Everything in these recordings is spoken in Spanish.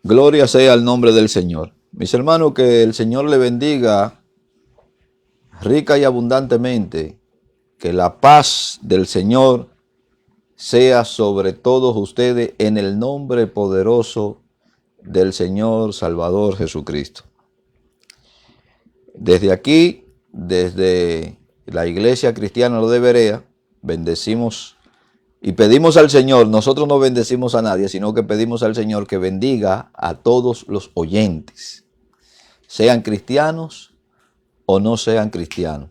Gloria sea al nombre del Señor. Mis hermanos, que el Señor le bendiga rica y abundantemente. Que la paz del Señor sea sobre todos ustedes en el nombre poderoso del Señor Salvador Jesucristo. Desde aquí, desde la Iglesia Cristiana Lo de Berea, bendecimos y pedimos al Señor. Nosotros no bendecimos a nadie, sino que pedimos al Señor que bendiga a todos los oyentes, sean cristianos o no sean cristianos.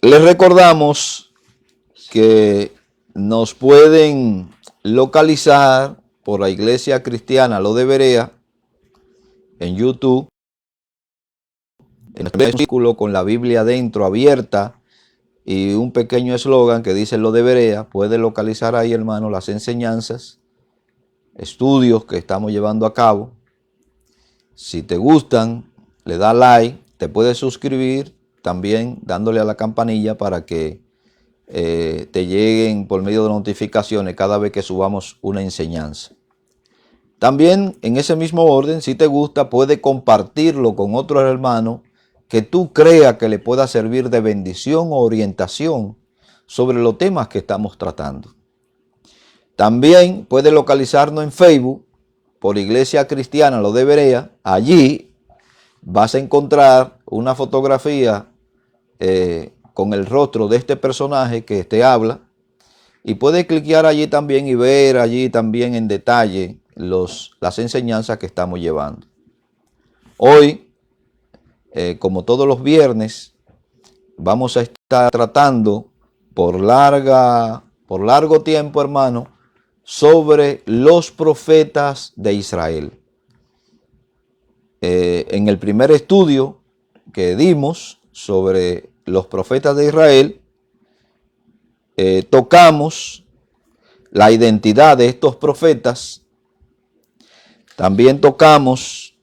Les recordamos que nos pueden localizar por la Iglesia Cristiana Lo de Berea en YouTube, en el versículo con la Biblia dentro abierta y un pequeño eslogan que dice Lo de Berea. Puede localizar ahí, hermano, las enseñanzas, estudios que estamos llevando a cabo. Si te gustan, le da like, te puedes suscribir también dándole a la campanilla para que te lleguen por medio de notificaciones cada vez que subamos una enseñanza. También en ese mismo orden, si te gusta, puedes compartirlo con otros hermanos que tú creas que le pueda servir de bendición o orientación sobre los temas que estamos tratando. También puedes localizarnos en Facebook por Iglesia Cristiana Lo de Berea. Allí vas a encontrar una fotografía con el rostro de este personaje que te habla, y puedes cliquear allí también y ver allí también en detalle las enseñanzas que estamos llevando. Hoy, como todos los viernes, vamos a estar tratando por largo tiempo, hermano, sobre los profetas de Israel. En el primer estudio que dimos sobre los profetas de Israel, tocamos la identidad de estos profetas. También tocamos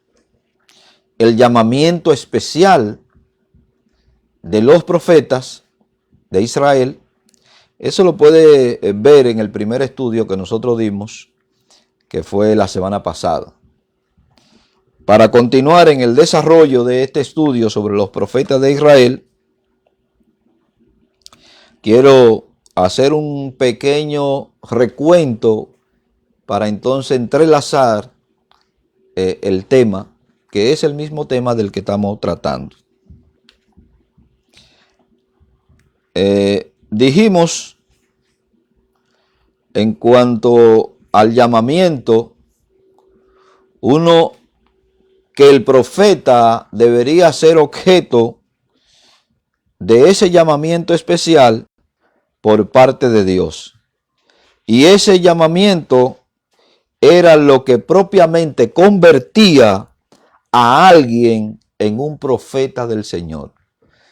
el llamamiento especial de los profetas de Israel. Eso lo puede ver en el primer estudio que nosotros dimos, que fue la semana pasada. Para continuar en el desarrollo de este estudio sobre los profetas de Israel, quiero hacer un pequeño recuento para entonces entrelazar el tema, que es el mismo tema del que estamos tratando. Dijimos en cuanto al llamamiento, que el profeta debería ser objeto de ese llamamiento especial por parte de Dios. Y ese llamamiento era lo que propiamente convertía a alguien en un profeta del Señor.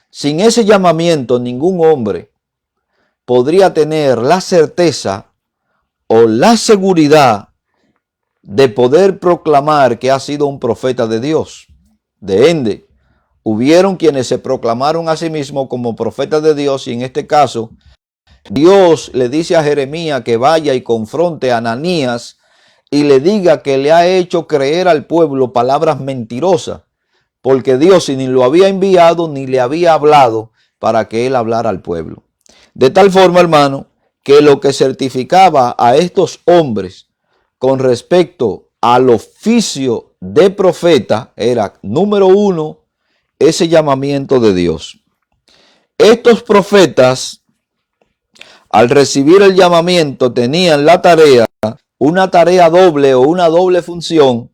Sin ese llamamiento, ningún hombre podría tener la certeza o la seguridad de poder proclamar que ha sido un profeta de Dios. De ende, hubieron quienes se proclamaron a sí mismos como profetas de Dios, y en este caso, Dios le dice a Jeremías que vaya y confronte a Ananías y le diga que le ha hecho creer al pueblo palabras mentirosas, porque Dios ni lo había enviado ni le había hablado para que él hablara al pueblo. De tal forma, hermano, que lo que certificaba a estos hombres con respecto al oficio de profeta era, número uno, ese llamamiento de Dios. Estos profetas, al recibir el llamamiento, tenían la tarea, una tarea doble o una doble función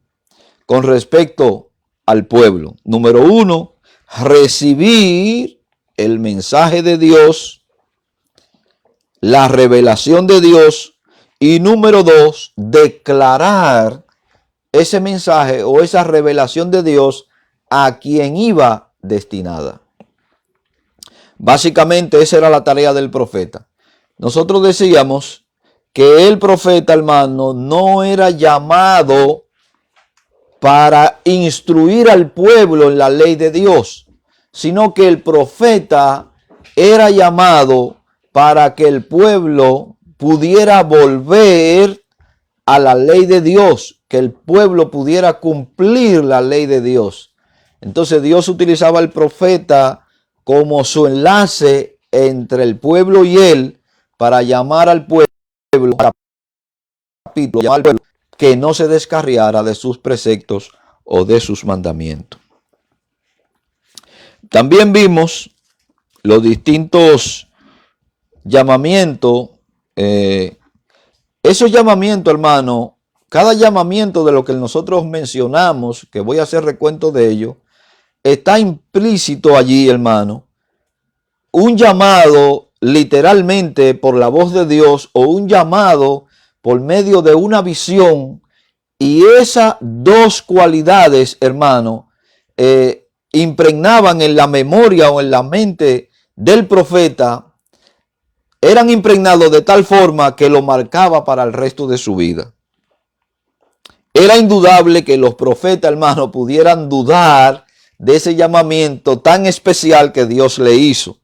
con respecto al pueblo. Número uno, recibir el mensaje de Dios, la revelación de Dios. Y número dos, declarar ese mensaje o esa revelación de Dios a quien iba destinada. Básicamente esa era la tarea del profeta. Nosotros decíamos que el profeta, hermano, no era llamado para instruir al pueblo en la ley de Dios, sino que el profeta era llamado para que el pueblo pudiera volver a la ley de Dios, que el pueblo pudiera cumplir la ley de Dios. Entonces Dios utilizaba al profeta como su enlace entre el pueblo y él para llamar al pueblo, que no se descarriara de sus preceptos o de sus mandamientos. También vimos los distintos llamamientos. Esos llamamientos, hermano, cada llamamiento de lo que nosotros mencionamos, que voy a hacer recuento de ello, está implícito allí, hermano, un llamado literalmente por la voz de Dios o un llamado por medio de una visión, y esas dos cualidades, hermano, impregnaban en la memoria o en la mente del profeta, eran impregnados de tal forma que lo marcaba para el resto de su vida. Era indudable que los profetas, hermano, pudieran dudar de ese llamamiento tan especial que Dios le hizo,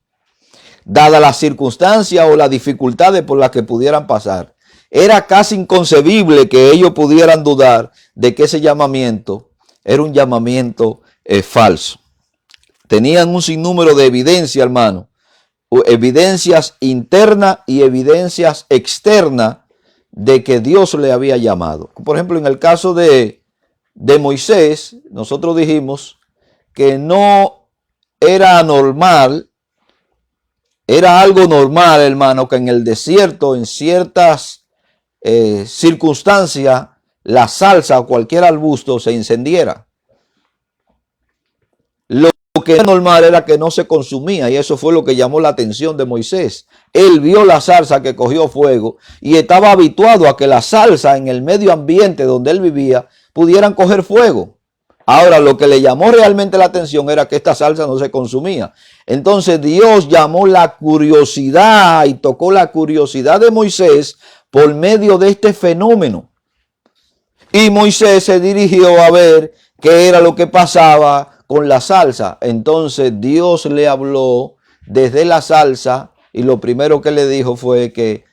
dadas las circunstancias o las dificultades por las que pudieran pasar. Era casi inconcebible que ellos pudieran dudar de que ese llamamiento era un llamamiento falso. Tenían un sinnúmero de evidencias, hermano, evidencias internas y evidencias externas de que Dios le había llamado. Por ejemplo, en el caso de Moisés, nosotros dijimos que no era normal, era algo normal, hermano, que en el desierto, en ciertas circunstancias, la salsa o cualquier arbusto se incendiera. Lo que era normal era que no se consumía, y eso fue lo que llamó la atención de Moisés. Él vio la salsa que cogió fuego y estaba habituado a que la salsa en el medio ambiente donde él vivía pudieran coger fuego. Ahora, lo que le llamó realmente la atención era que esta salsa no se consumía. Entonces Dios llamó la curiosidad y tocó la curiosidad de Moisés por medio de este fenómeno. Y Moisés se dirigió a ver qué era lo que pasaba con la salsa. Entonces Dios le habló desde la salsa y lo primero que le dijo fue que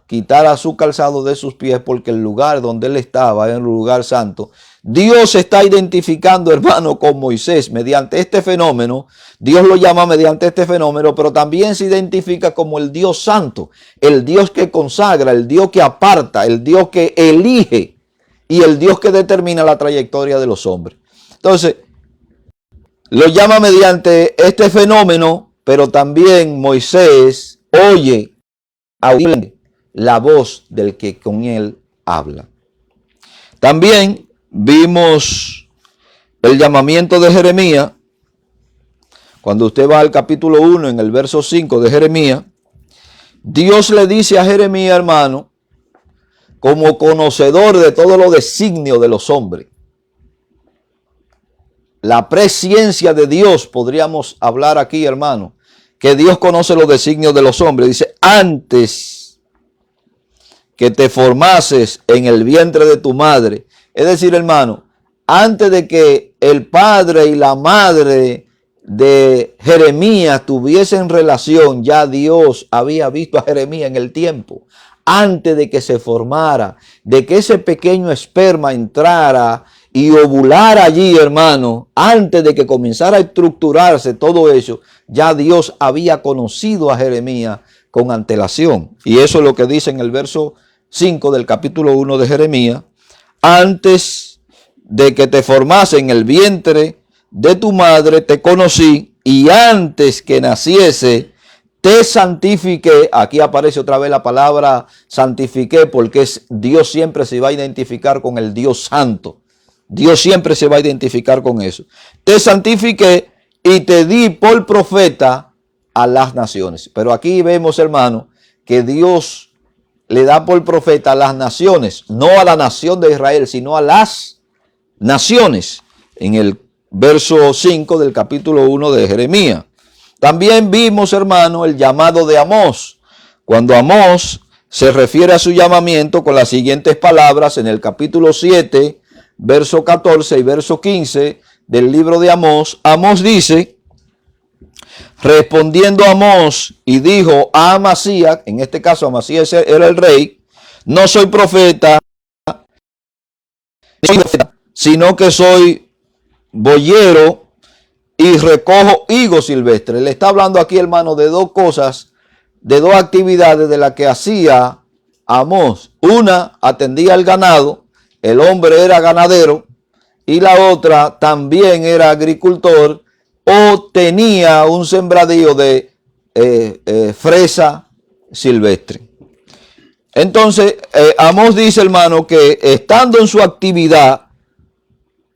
quitara su calzado de sus pies, porque el lugar donde él estaba era un lugar santo. Dios se está identificando, hermano, con Moisés mediante este fenómeno. Dios lo llama mediante este fenómeno, pero también se identifica como el Dios santo, el Dios que consagra, el Dios que aparta, el Dios que elige y el Dios que determina la trayectoria de los hombres. Entonces, lo llama mediante este fenómeno, pero también Moisés oye la voz del que con él habla. También vimos el llamamiento de Jeremías. Cuando usted va al capítulo 1, en el verso 5 de Jeremías, Dios le dice a Jeremías, hermano, como conocedor de todos los designios de los hombres, la presciencia de Dios, podríamos hablar aquí, hermano, que Dios conoce los designios de los hombres. Dice, antes que te formases en el vientre de tu madre. Es decir, hermano, antes de que el padre y la madre de Jeremías tuviesen relación, ya Dios había visto a Jeremías en el tiempo. Antes de que se formara, de que ese pequeño esperma entrara y ovulara allí, hermano, antes de que comenzara a estructurarse todo eso, ya Dios había conocido a Jeremías con antelación. Y eso es lo que dice en el verso 5 del capítulo 1 de Jeremías. Antes de que te formase en el vientre de tu madre te conocí, y antes que naciese te santifiqué. Aquí aparece otra vez la palabra santifiqué, porque Dios siempre se va a identificar con el Dios santo. Dios siempre se va a identificar con eso. Te santifiqué y te di por profeta a las naciones. Pero aquí vemos, hermano, que Dios le da por profeta a las naciones, no a la nación de Israel, sino a las naciones, en el verso 5 del capítulo 1 de Jeremías. También vimos, hermano, el llamado de Amós, cuando Amós se refiere a su llamamiento con las siguientes palabras en el capítulo 7, verso 14 y verso 15 del libro de Amós. Amós dice, respondiendo Amós y dijo a Amasías, en este caso Amasías era el rey, no soy profeta sino que soy boyero y recojo higos silvestres. Le está hablando aquí, hermano, de dos cosas, de dos actividades de las que hacía Amós. Una, atendía al ganado, el hombre era ganadero, y la otra también era agricultor o tenía un sembradío de fresa silvestre. Entonces, Amós dice, hermano, que estando en su actividad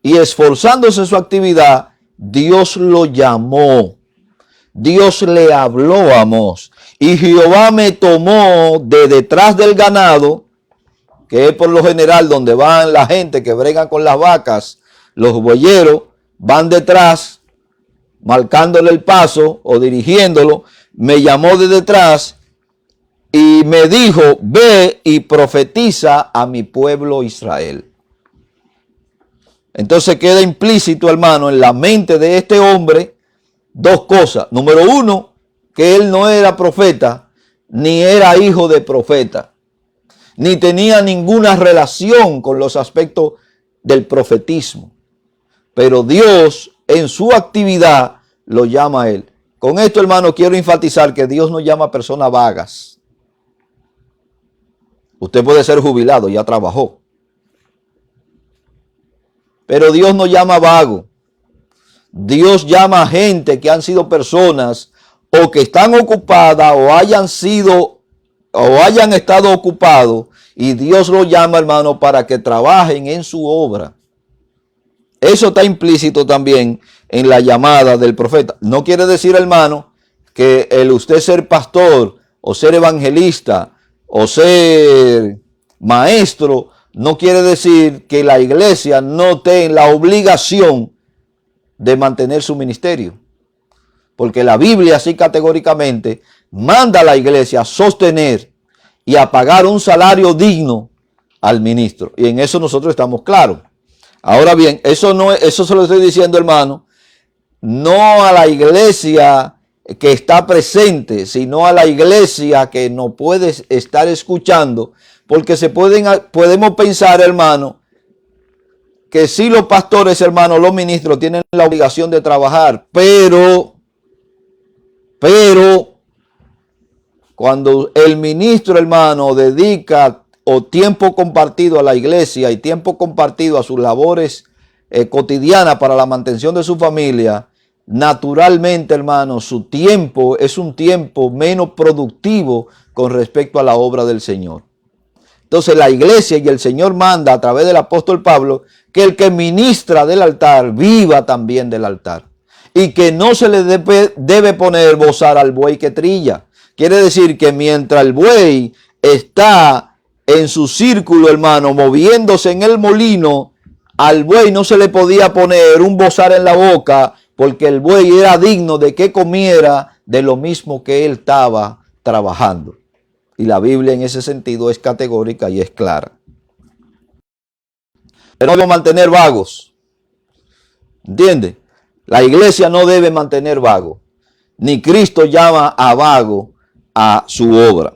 y esforzándose en su actividad, Dios lo llamó. Dios le habló a Amós. Y Jehová me tomó de detrás del ganado, que es por lo general donde van la gente que brega con las vacas, los boyeros van detrás, marcándole el paso o dirigiéndolo. Me llamó de detrás y me dijo, ve y profetiza a mi pueblo Israel. Entonces queda implícito, hermano, en la mente de este hombre dos cosas. Número uno, que él no era profeta, ni era hijo de profeta, ni tenía ninguna relación con los aspectos del profetismo. Pero Dios en su actividad lo llama a él. Con esto, hermano, quiero enfatizar que Dios no llama a personas vagas. Usted puede ser jubilado, ya trabajó. Pero Dios no llama vago. Dios llama a gente que han sido personas o que están ocupadas o hayan estado ocupados, y Dios lo llama, hermano, para que trabajen en su obra. Eso está implícito también en la llamada del profeta. No quiere decir, hermano, que el usted ser pastor o ser evangelista o ser maestro, no quiere decir que la iglesia no tenga la obligación de mantener su ministerio. Porque la Biblia así categóricamente manda a la iglesia a sostener y a pagar un salario digno al ministro. Y en eso nosotros estamos claros. Ahora bien, eso se lo estoy diciendo, hermano, no a la iglesia que está presente, sino a la iglesia que no puede estar escuchando, porque podemos pensar, hermano, que sí, los pastores, hermano, los ministros tienen la obligación de trabajar, pero cuando el ministro, hermano, dedica o tiempo compartido a la iglesia y tiempo compartido a sus labores cotidianas para la mantención de su familia, naturalmente, hermano, su tiempo es un tiempo menos productivo con respecto a la obra del Señor. Entonces la iglesia y el Señor manda a través del apóstol Pablo que el que ministra del altar viva también del altar. Y que no se le debe poner bozar al buey que trilla. Quiere decir que mientras el buey está en su círculo, hermano, moviéndose en el molino, al buey no se le podía poner un bozar en la boca, porque el buey era digno de que comiera de lo mismo que él estaba trabajando. Y la Biblia en ese sentido es categórica y es clara. Pero no debemos mantener vagos. ¿Entiende? La iglesia no debe mantener vago. Ni Cristo llama a vago a su obra.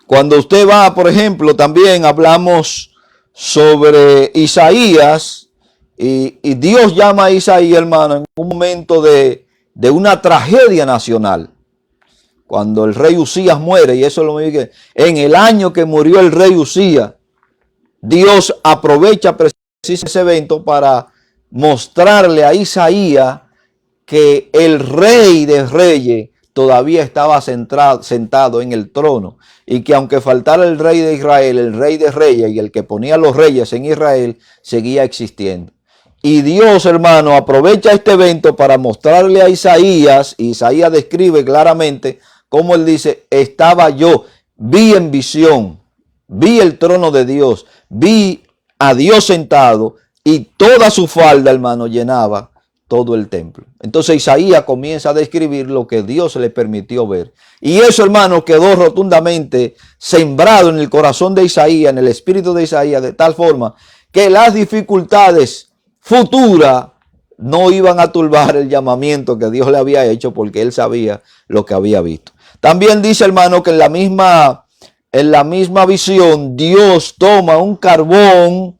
Cuando usted va, por ejemplo, también hablamos sobre Isaías. Y Dios llama a Isaías, hermano, en un momento de una tragedia nacional. Cuando el rey Usías muere, y eso es lo mismo que en el año que murió el rey Usías, Dios aprovecha precisamente ese evento para mostrarle a Isaías que el rey de reyes todavía estaba sentado en el trono, y que aunque faltara el rey de Israel, el rey de reyes y el que ponía los reyes en Israel seguía existiendo. Y Dios, hermano, aprovecha este evento para mostrarle a Isaías, y Isaías describe claramente cómo él dice, estaba yo, vi en visión, vi el trono de Dios, vi a Dios sentado, y toda su falda, hermano, llenaba todo el templo. Entonces Isaías comienza a describir lo que Dios le permitió ver. Y eso, hermano, quedó rotundamente sembrado en el corazón de Isaías, en el espíritu de Isaías, de tal forma que las dificultades futuras no iban a turbar el llamamiento que Dios le había hecho, porque él sabía lo que había visto. También dice, hermano, que en la misma en la misma visión, Dios toma un carbón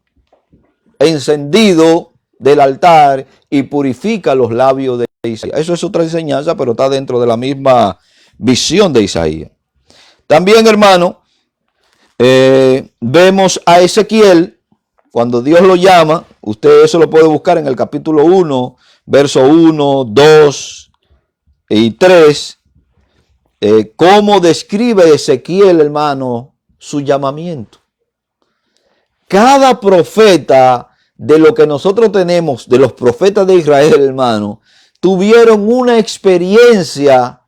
encendido del altar y purifica los labios de Isaías. Eso es otra enseñanza, pero está dentro de la misma visión de Isaías. También, hermano, vemos a Ezequiel, cuando Dios lo llama, usted eso lo puede buscar en el capítulo 1, verso 1, 2 y 3, cómo describe Ezequiel, hermano, su llamamiento. Cada profeta de lo que nosotros tenemos, de los profetas de Israel, hermano, tuvieron una experiencia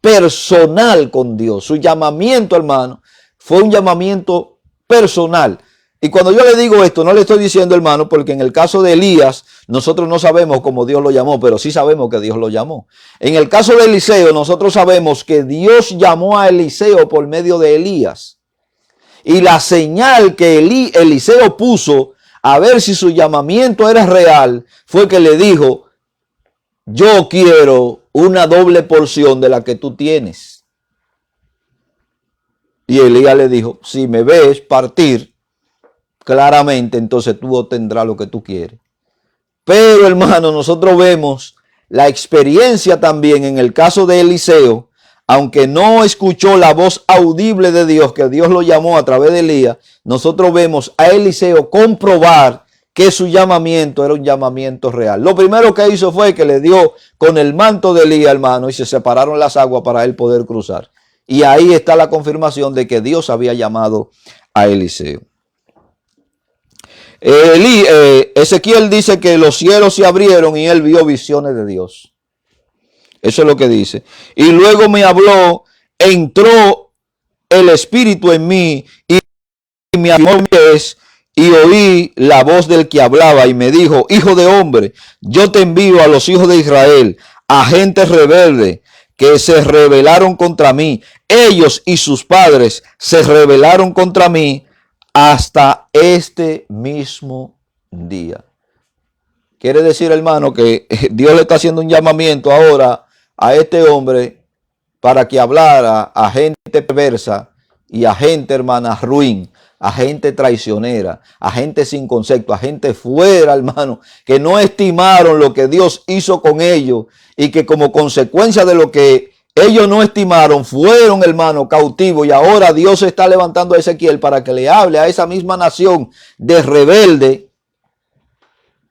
personal con Dios. Su llamamiento, hermano, fue un llamamiento personal. Y cuando yo le digo esto, no le estoy diciendo, hermano, porque en el caso de Elías, nosotros no sabemos cómo Dios lo llamó, pero sí sabemos que Dios lo llamó. En el caso de Eliseo, nosotros sabemos que Dios llamó a Eliseo por medio de Elías. Y la señal que Eliseo puso a ver si su llamamiento era real, fue que le dijo, yo quiero una doble porción de la que tú tienes. Y Elías le dijo, si me ves partir claramente, entonces tú obtendrás lo que tú quieres. Pero, hermano, nosotros vemos la experiencia también en el caso de Eliseo, aunque no escuchó la voz audible de Dios, que Dios lo llamó a través de Elías, nosotros vemos a Eliseo comprobar que su llamamiento era un llamamiento real. Lo primero que hizo fue que le dio con el manto de Elías, hermano, y se separaron las aguas para él poder cruzar. Y ahí está la confirmación de que Dios había llamado a Eliseo. Ezequiel dice que los cielos se abrieron y él vio visiones de Dios. Eso es lo que dice. Y luego me habló, entró el Espíritu en mí y me abrió mis pies y oí la voz del que hablaba y me dijo, hijo de hombre, yo te envío a los hijos de Israel, a gente rebelde que se rebelaron contra mí. Ellos y sus padres se rebelaron contra mí hasta este mismo día. Quiere decir, hermano, que Dios le está haciendo un llamamiento ahora a este hombre para que hablara a gente perversa y a gente, hermana, ruin, a gente traicionera, a gente sin concepto, a gente fuera, hermano, que no estimaron lo que Dios hizo con ellos y que como consecuencia de lo que ellos no estimaron, fueron, hermano, cautivos. Y ahora Dios está levantando a Ezequiel para que le hable a esa misma nación de rebelde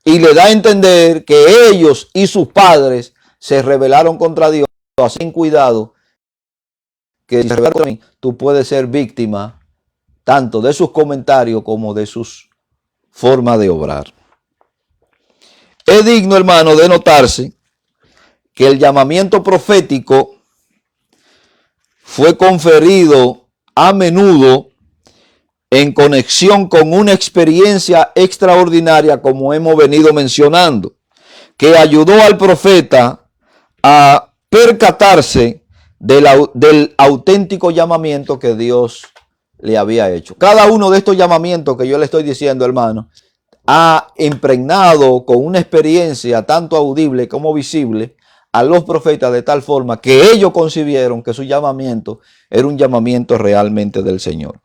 y le da a entender que ellos y sus padres se rebelaron contra Dios. Así en cuidado, que si se rebela contra mí, tú puedes ser víctima tanto de sus comentarios como de sus formas de obrar. Es digno, hermano, de notarse que el llamamiento profético fue conferido a menudo en conexión con una experiencia extraordinaria, como hemos venido mencionando, que ayudó al profeta a percatarse del auténtico llamamiento que Dios le había hecho. Cada uno de estos llamamientos que yo le estoy diciendo, hermano, ha impregnado con una experiencia tanto audible como visible a los profetas de tal forma que ellos concibieron que su llamamiento era un llamamiento realmente del Señor.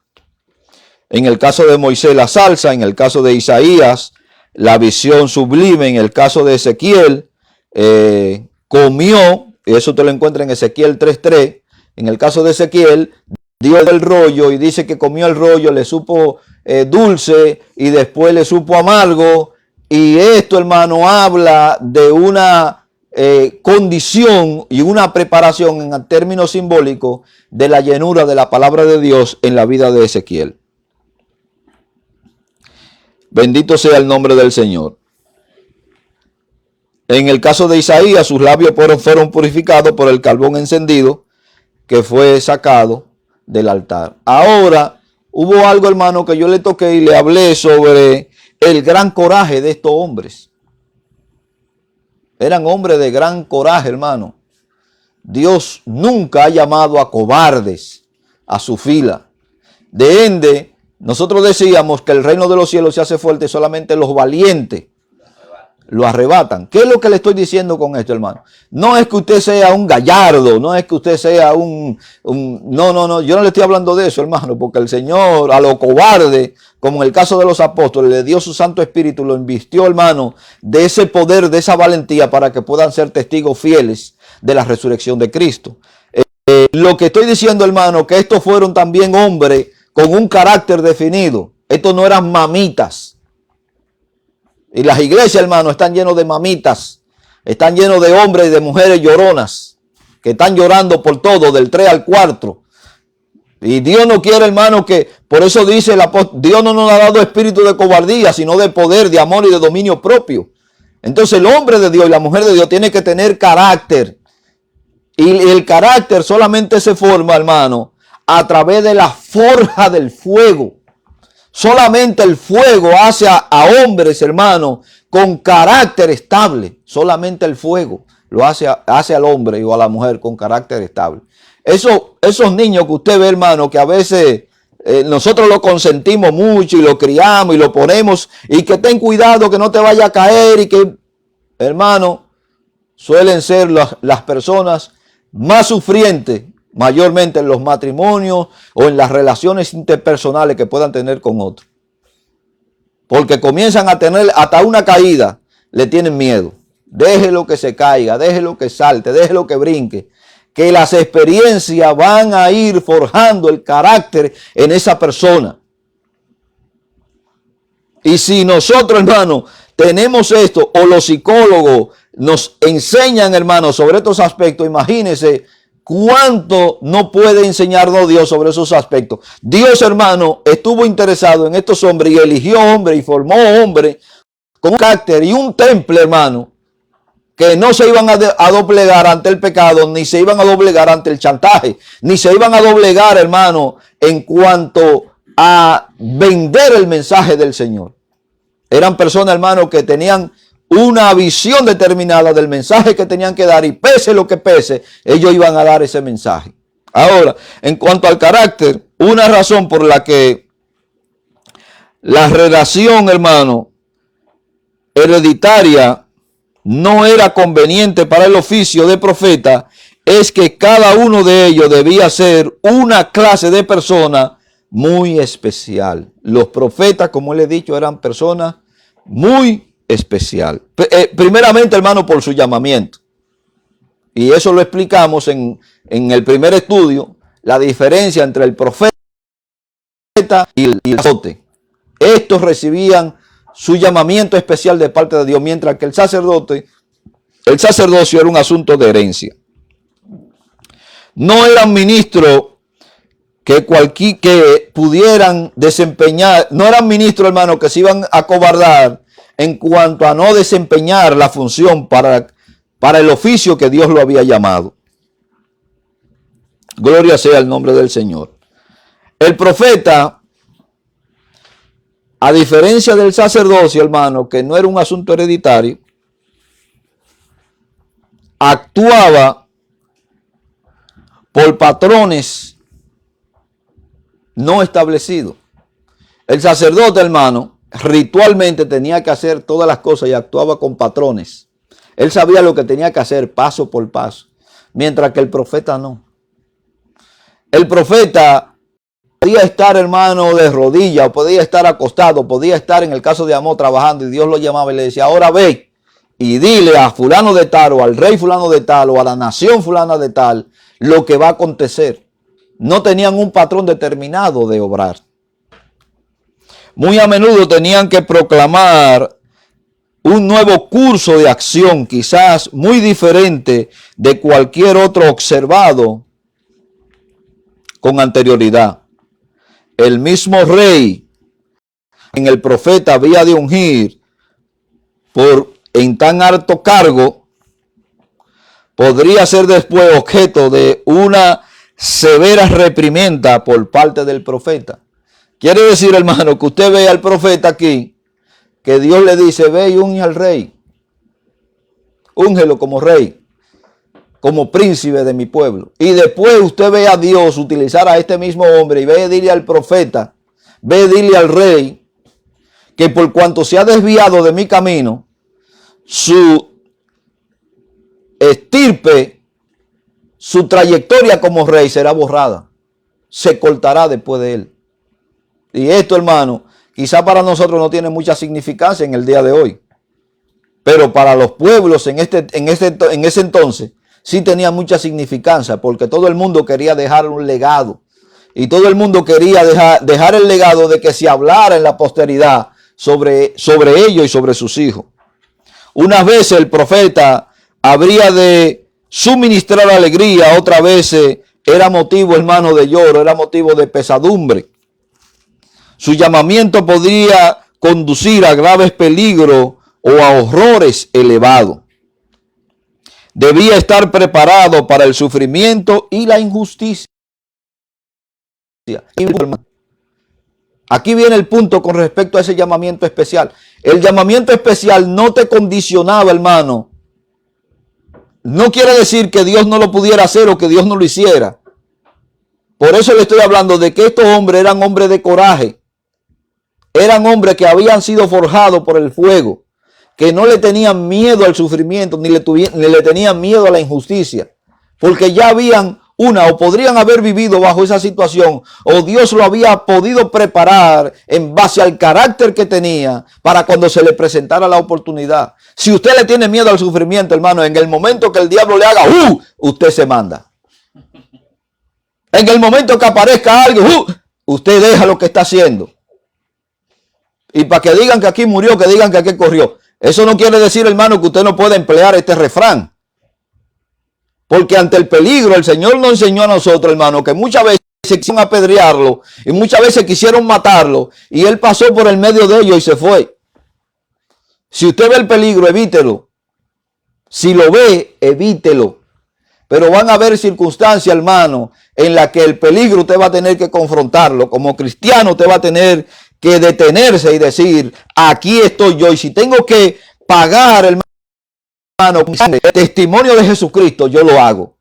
En el caso de Moisés, la salsa; en el caso de Isaías, la visión sublime; en el caso de Ezequiel, comió, y eso te lo encuentras en Ezequiel 3:3. En el caso de Ezequiel, dio el rollo y dice que comió el rollo, le supo dulce y después le supo amargo. Y esto, hermano, habla de una condición y una preparación en términos simbólicos de la llenura de la palabra de Dios en la vida de Ezequiel. Bendito sea el nombre del Señor. En el caso de Isaías, sus labios fueron purificados por el carbón encendido que fue sacado del altar. Ahora, hubo algo, hermano, que yo le toqué y le hablé sobre el gran coraje de estos hombres. Eran hombres de gran coraje, hermano. Dios nunca ha llamado a cobardes a su fila. De ende, nosotros decíamos que el reino de los cielos se hace fuerte solamente los valientes. lo arrebatan. ¿Qué es lo que le estoy diciendo con esto, hermano? No es que usted sea un gallardo, no es que usted sea no, yo no le estoy hablando de eso, hermano, porque el Señor a lo cobarde, como en el caso de los apóstoles, le dio su Santo Espíritu, lo invistió, hermano, de ese poder, de esa valentía para que puedan ser testigos fieles de la resurrección de Cristo. Lo que estoy diciendo, hermano, que estos fueron también hombres con un carácter definido. Estos no eran mamitas. Y las iglesias, hermano, están llenos de mamitas. Están llenos de hombres y de mujeres lloronas que están llorando por todo, del 3 al 4. Y Dios no quiere, hermano, que por eso dice el apóstol, Dios no nos ha dado espíritu de cobardía, sino de poder, de amor y de dominio propio. Entonces el hombre de Dios y la mujer de Dios tiene que tener carácter. Y el carácter solamente se forma, hermano, a través de la forja del fuego. Solamente el fuego hace a hombres, hermano, con carácter estable. Solamente el fuego lo hace al hombre o a la mujer con carácter estable. Esos niños que usted ve, hermano, que a veces nosotros lo consentimos mucho y lo criamos y lo ponemos y que ten cuidado que no te vaya a caer y que, hermano, suelen ser las personas más sufrientes, mayormente en los matrimonios o en las relaciones interpersonales que puedan tener con otros. Porque comienzan a tener hasta una caída, le tienen miedo. Déjelo que se caiga, déjelo que salte, déjelo que brinque. Que las experiencias van a ir forjando el carácter en esa persona. Y si nosotros, hermano, tenemos esto, o los psicólogos nos enseñan, hermano, sobre estos aspectos, imagínense cuánto no puede enseñarnos Dios sobre esos aspectos. Dios, hermano, estuvo interesado en estos hombres y eligió hombres y formó hombres con un carácter y un temple, hermano, que no se iban a doblegar ante el pecado, ni se iban a doblegar ante el chantaje, ni se iban a doblegar, hermano, en cuanto a vender el mensaje del Señor. Eran personas, hermano, que tenían una visión determinada del mensaje que tenían que dar y pese lo que pese, ellos iban a dar ese mensaje. Ahora, en cuanto al carácter, una razón por la que la relación, hermano, hereditaria no era conveniente para el oficio de profeta es que cada uno de ellos debía ser una clase de persona muy especial. Los profetas, como les he dicho, eran personas muy especial. Primeramente, hermano, por su llamamiento. Y eso lo explicamos en el primer estudio, la diferencia entre el profeta y el sacerdote. Estos recibían su llamamiento especial de parte de Dios, mientras que el sacerdocio era un asunto de herencia. No eran ministros que pudieran desempeñar, no eran ministros, hermano, que se iban a cobardar en cuanto a no desempeñar la función para el oficio que Dios lo había llamado. Gloria sea el nombre del Señor. El profeta, a diferencia del sacerdocio, hermano, que no era un asunto hereditario, actuaba por patrones no establecidos. El sacerdote, hermano, ritualmente tenía que hacer todas las cosas y actuaba con patrones. Él sabía lo que tenía que hacer paso por paso, mientras que el profeta no. El profeta podía estar, hermano, de rodillas, o podía estar acostado, podía estar en el caso de Amós trabajando, y Dios lo llamaba y le decía: ahora ve y dile a fulano de tal, o al rey fulano de tal, o a la nación fulana de tal, lo que va a acontecer. No tenían un patrón determinado de obrar. Muy a menudo tenían que proclamar un nuevo curso de acción, quizás muy diferente de cualquier otro observado con anterioridad. El mismo rey en el profeta había de ungir en tan alto cargo, podría ser después objeto de una severa reprimenda por parte del profeta. Quiere decir, hermano, que usted ve al profeta aquí, que Dios le dice: ve y unge al rey. Úngelo como rey, como príncipe de mi pueblo. Y después usted ve a Dios utilizar a este mismo hombre y ve y dile al profeta, ve y dile al rey, que por cuanto se ha desviado de mi camino, su estirpe, su trayectoria como rey será borrada. Se cortará después de él. Y esto, hermano, quizá para nosotros no tiene mucha significancia en el día de hoy. Pero para los pueblos en ese entonces sí tenía mucha significancia, porque todo el mundo quería dejar un legado. Y todo el mundo quería dejar el legado de que se hablara en la posteridad sobre ellos y sobre sus hijos. Unas veces el profeta habría de suministrar alegría, otras veces era motivo, hermano, de lloro, era motivo de pesadumbre. Su llamamiento podría conducir a graves peligros o a horrores elevados. Debía estar preparado para el sufrimiento y la injusticia. Aquí viene el punto con respecto a ese llamamiento especial. El llamamiento especial no te condicionaba, hermano. No quiere decir que Dios no lo pudiera hacer o que Dios no lo hiciera. Por eso le estoy hablando de que estos hombres eran hombres de coraje. Eran hombres que habían sido forjados por el fuego, que no le tenían miedo al sufrimiento, ni le tenían miedo a la injusticia, porque ya habían o podrían haber vivido bajo esa situación, o Dios lo había podido preparar en base al carácter que tenía para cuando se le presentara la oportunidad. Si usted le tiene miedo al sufrimiento, hermano, en el momento que el diablo le haga, usted se manda. En el momento que aparezca algo, usted deja lo que está haciendo. Y para que digan que aquí murió, que digan que aquí corrió. Eso no quiere decir, hermano, que usted no pueda emplear este refrán. Porque ante el peligro, el Señor nos enseñó a nosotros, hermano, que muchas veces quisieron apedrearlo y muchas veces quisieron matarlo. Y Él pasó por el medio de ellos y se fue. Si usted ve el peligro, evítelo. Si lo ve, evítelo. Pero van a haber circunstancias, hermano, en las que el peligro usted va a tener que confrontarlo. Como cristiano usted va a tener que detenerse y decir, aquí estoy yo. Y si tengo que pagar, hermano, el testimonio de Jesucristo, yo lo hago.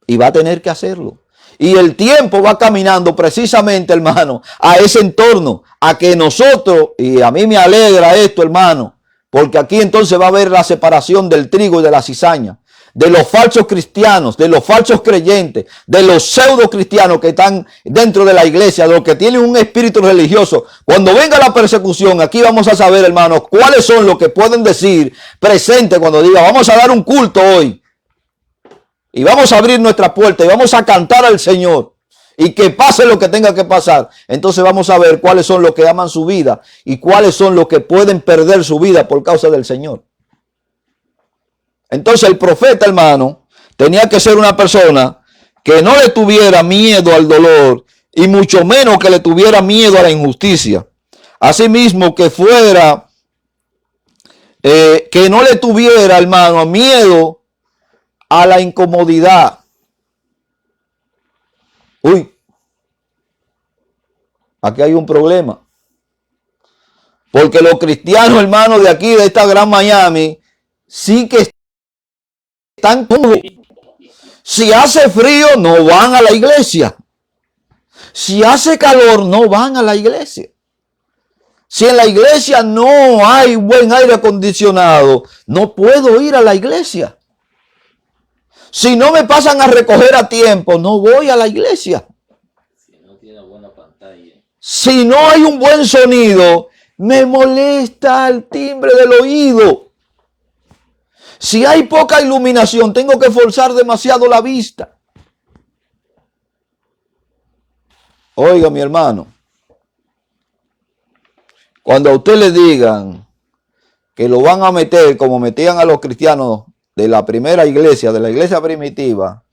Y va a tener que hacerlo. Y el tiempo va caminando precisamente, hermano, a ese entorno, a que nosotros, y a mí me alegra esto, hermano, porque aquí entonces va a haber la separación del trigo y de la cizaña, de los falsos cristianos, de los falsos creyentes, de los pseudo cristianos que están dentro de la iglesia, de los que tienen un espíritu religioso. Cuando venga la persecución, aquí vamos a saber, hermanos, cuáles son los que pueden decir presente cuando diga, vamos a dar un culto hoy. Y vamos a abrir nuestra puerta y vamos a cantar al Señor. Y que pase lo que tenga que pasar. Entonces vamos a ver cuáles son los que aman su vida y cuáles son los que pueden perder su vida por causa del Señor. Entonces el profeta, hermano, tenía que ser una persona que no le tuviera miedo al dolor y mucho menos que le tuviera miedo a la injusticia. Asimismo que fuera, que no le tuviera, hermano, miedo a la incomodidad. Aquí hay un problema. Porque los cristianos, hermanos, de aquí, de esta gran Miami, sí que están cómodos. Si hace frío, no van a la iglesia. Si hace calor, no van a la iglesia. Si en la iglesia no hay buen aire acondicionado, no puedo ir a la iglesia. Si no me pasan a recoger a tiempo, no voy a la iglesia. Si no tiene buena pantalla. Si no hay un buen sonido, me molesta el timbre del oído. Si hay poca iluminación, tengo que forzar demasiado la vista. Oiga, mi hermano, cuando a usted le digan que lo van a meter como metían a los cristianos de la primera iglesia, de la iglesia primitiva,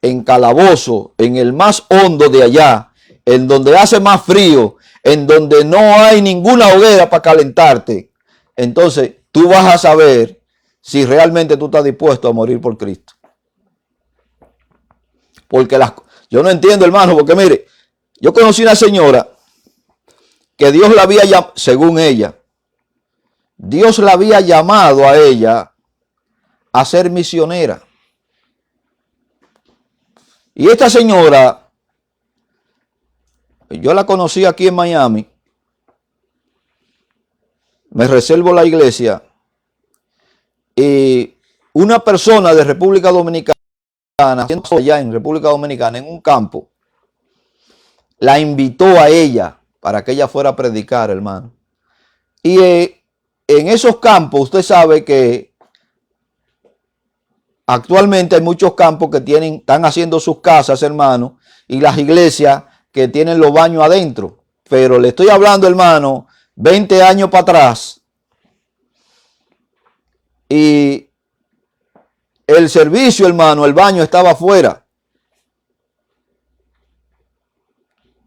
en calabozo, en el más hondo de allá, en donde hace más frío, en donde no hay ninguna hoguera para calentarte, entonces tú vas a saber si realmente tú estás dispuesto a morir por Cristo. Porque yo no entiendo, hermano, porque mire, yo conocí una señora que Dios la había llamado, según ella, Dios la había llamado a ella a ser misionera. Y esta señora, yo la conocí aquí en Miami, me reservo la iglesia Y una persona de República Dominicana, allá en República Dominicana, en un campo, la invitó a ella para que ella fuera a predicar, hermano. Y en esos campos, usted sabe que actualmente hay muchos campos que están haciendo sus casas, hermano, y las iglesias que tienen los baños adentro. Pero le estoy hablando, hermano, 20 años para atrás. Y el servicio, hermano, el baño estaba afuera.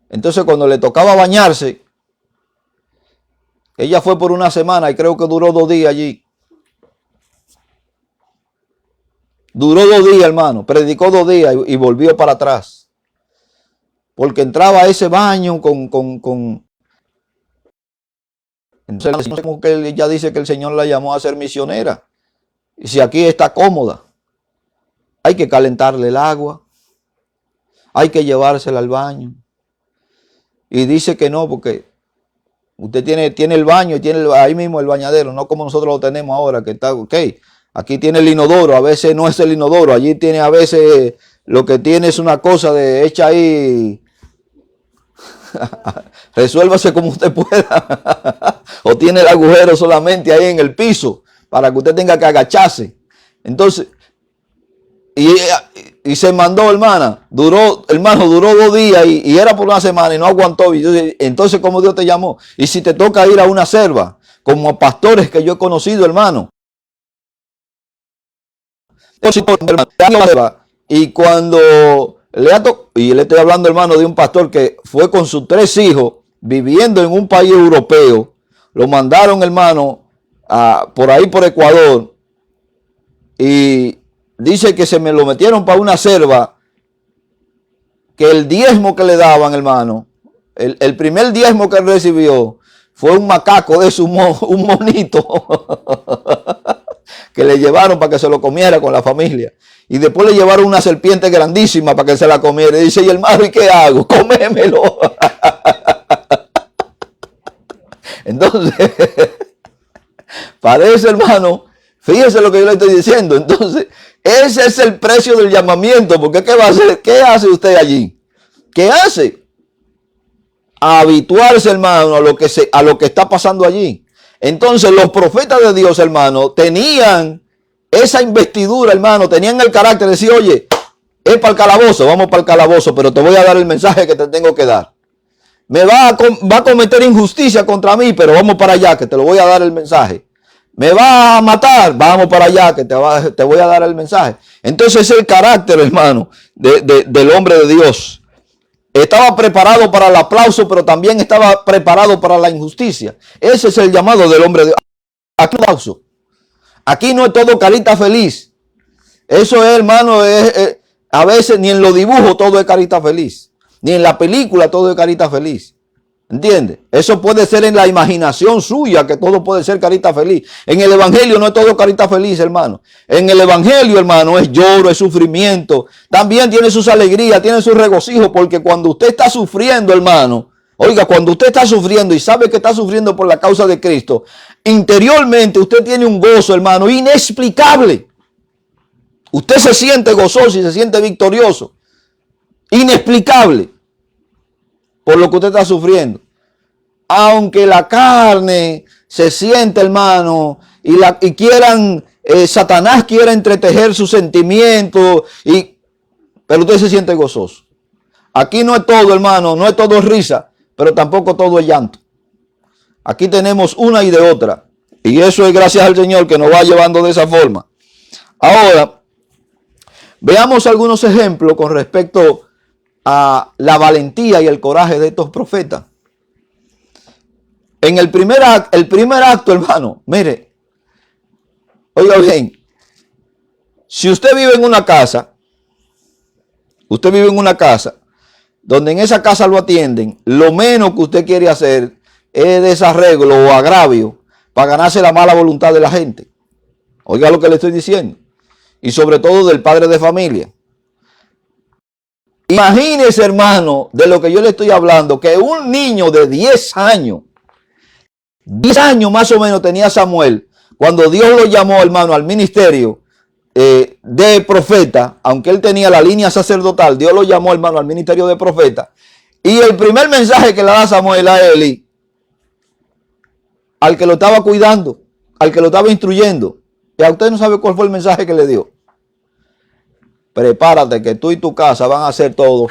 Entonces, cuando le tocaba bañarse, ella fue por una semana y creo que duró 2 días allí. Duró 2 días, hermano. Predicó 2 días y volvió para atrás. Porque entraba a ese baño Entonces, como que ella dice que el Señor la llamó a ser misionera. Y si aquí está cómoda, hay que calentarle el agua. Hay que llevársela al baño. Y dice que no, porque usted tiene el baño y tiene ahí mismo el bañadero, no como nosotros lo tenemos ahora, que está, ok, aquí tiene el inodoro, a veces no es el inodoro, allí tiene a veces lo que tiene es una cosa de hecha ahí, resuélvase como usted pueda, o tiene el agujero solamente ahí en el piso, para que usted tenga que agacharse. Entonces, y se mandó, hermano, duró 2 días y era por una semana y no aguantó. Y entonces, ¿cómo Dios te llamó? Y si te toca ir a una selva, como a pastores que yo he conocido, hermano. Y cuando y le estoy hablando, hermano, de un pastor que fue con sus 3 hijos viviendo en un país europeo, lo mandaron, hermano, por ahí por Ecuador, y dice que se me lo metieron para una selva, que el diezmo que le daban, hermano, el primer diezmo que él recibió fue un macaco de eso, un monito, que le llevaron para que se lo comiera con la familia. Y después le llevaron una serpiente grandísima para que se la comiera. Y dice, y hermano, ¿y qué hago? Comémelo. Entonces, parece, hermano, fíjese lo que yo le estoy diciendo. Entonces, ese es el precio del llamamiento. Porque ¿qué va a hacer? ¿Qué hace usted allí? ¿Qué hace? Habituarse, hermano, a lo que está pasando allí. Entonces, los profetas de Dios, hermano, tenían esa investidura, hermano, tenían el carácter de decir, oye, es para el calabozo, vamos para el calabozo, pero te voy a dar el mensaje que te tengo que dar. Va a cometer injusticia contra mí, pero vamos para allá, que te lo voy a dar el mensaje. Me va a matar, vamos para allá, que te voy a dar el mensaje. Entonces, el carácter, hermano, del hombre de Dios. Estaba preparado para el aplauso, pero también estaba preparado para la injusticia. Ese es el llamado del hombre de Dios. Aplauso. Aquí no es todo carita feliz. Eso es, hermano, a veces ni en los dibujos todo es carita feliz. Ni en la película todo es carita feliz. ¿Entiende? Eso puede ser en la imaginación suya, que todo puede ser carita feliz. En el evangelio no es todo carita feliz, hermano. En el evangelio, hermano, es lloro, es sufrimiento. También tiene sus alegrías, tiene sus regocijos, porque cuando usted está sufriendo, hermano, oiga, cuando usted está sufriendo y sabe que está sufriendo por la causa de Cristo, interiormente usted tiene un gozo, hermano, inexplicable. Usted se siente gozoso y se siente victorioso. Inexplicable por lo que usted está sufriendo. Aunque la carne se siente, hermano, y quieran, Satanás quiera entretejer sus sentimientos, pero usted se siente gozoso. Aquí no es todo, hermano, no es todo risa, pero tampoco todo es llanto. Aquí tenemos una y de otra. Y eso es gracias al Señor que nos va llevando de esa forma. Ahora, veamos algunos ejemplos con respecto a la valentía y el coraje de estos profetas. En el primer acto, hermano, mire, oiga bien, si usted vive en una casa, donde en esa casa lo atienden, lo menos que usted quiere hacer es desarreglo o agravio para ganarse la mala voluntad de la gente. Oiga lo que le estoy diciendo. Y sobre todo del padre de familia. Imagínese, hermano, de lo que yo le estoy hablando, que un niño de 10 años más o menos tenía Samuel, cuando Dios lo llamó, hermano, al ministerio de profeta, aunque él tenía la línea sacerdotal, Dios lo llamó, hermano, al ministerio de profeta. Y el primer mensaje que le da Samuel a Eli, al que lo estaba cuidando, al que lo estaba instruyendo, y a usted no sabe cuál fue el mensaje que le dio. Prepárate que tú y tu casa van a hacer todo.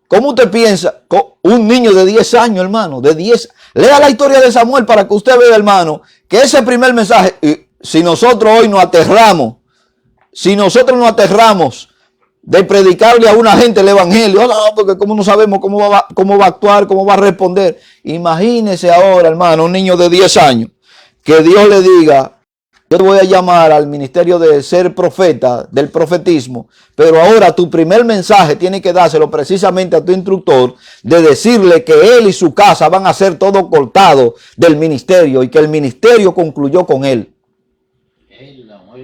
¿Cómo usted piensa? Un niño de 10 años, hermano, de 10. Lea la historia de Samuel para que usted vea, hermano, que ese primer mensaje, si nosotros hoy nos aterramos, de predicarle a una gente el evangelio, no, porque como no sabemos cómo va a actuar, cómo va a responder. Imagínese ahora, hermano, un niño de 10 años, que Dios le diga, yo te voy a llamar al ministerio de ser profeta, del profetismo, pero ahora tu primer mensaje tiene que dárselo precisamente a tu instructor, de decirle que él y su casa van a ser todo cortado del ministerio y que el ministerio concluyó con él.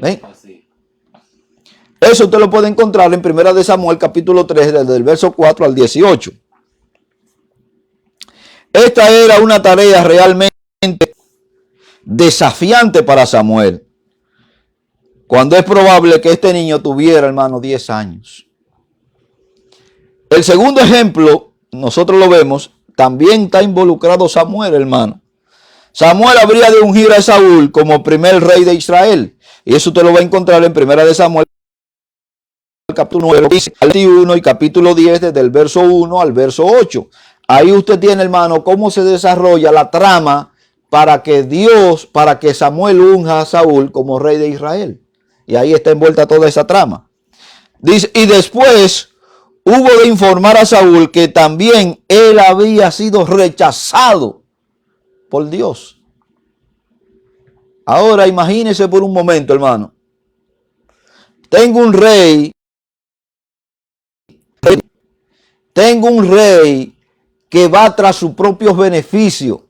¿Eh? Eso usted lo puede encontrar en 1 Samuel capítulo 3, desde el verso 4 al 18. Esta era una tarea realmente desafiante para Samuel, cuando es probable que este niño tuviera, hermano, 10 años. El segundo ejemplo, nosotros lo vemos, también está involucrado Samuel, hermano. Samuel habría de ungir a Saúl como primer rey de Israel. Y eso usted lo va a encontrar en 1 Samuel capítulo 9, 21 y capítulo 10, desde el verso 1 al verso 8. Ahí usted tiene, hermano, cómo se desarrolla la trama para que Samuel unja a Saúl como rey de Israel. Y ahí está envuelta toda esa trama. Dice, y después hubo de informar a Saúl que también él había sido rechazado por Dios. Ahora imagínese por un momento, hermano. Tengo un rey que va tras sus propios beneficios.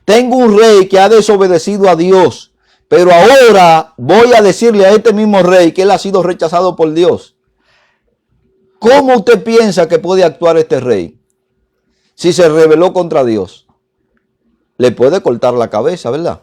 Tengo un rey que ha desobedecido a Dios. Pero ahora voy a decirle a este mismo rey que él ha sido rechazado por Dios. ¿Cómo usted piensa que puede actuar este rey si se rebeló contra Dios? Le puede cortar la cabeza, ¿verdad?